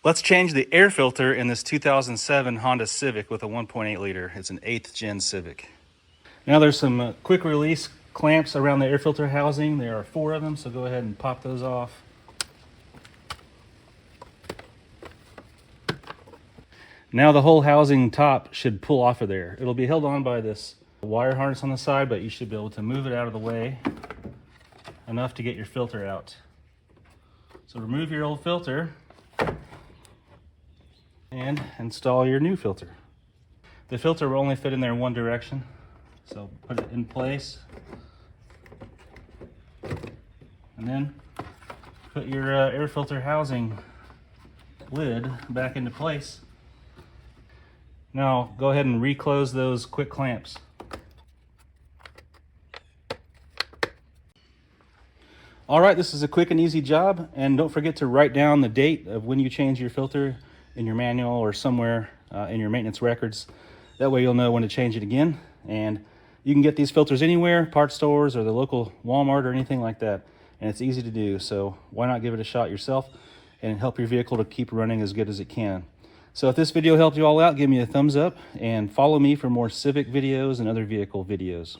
Let's change the air filter in this 2007 Honda Civic with a 1.8 liter. It's an 8th gen Civic. Now there's some quick release clamps around the air filter housing. There are 4 of them, so go ahead and pop those off. Now the whole housing top should pull off of there. It'll be held on by this wire harness on the side, but you should be able to move it out of the way enough to get your filter out. So remove your old filter and install your new filter. The filter will only fit in there in one direction, so put it in place and then put your air filter housing lid back into place. Now go ahead and reclose those quick clamps. All right, this is a quick and easy job, and don't forget to write down the date of when you change your filter in your manual or somewhere in your maintenance records. That way you'll know when to change it again. And you can get these filters anywhere, parts stores or the local Walmart or anything like that, and it's easy to do. So why not give it a shot yourself and help your vehicle to keep running as good as it can. So if this video helped you all out, give me a thumbs up and follow me for more Civic videos and other vehicle videos.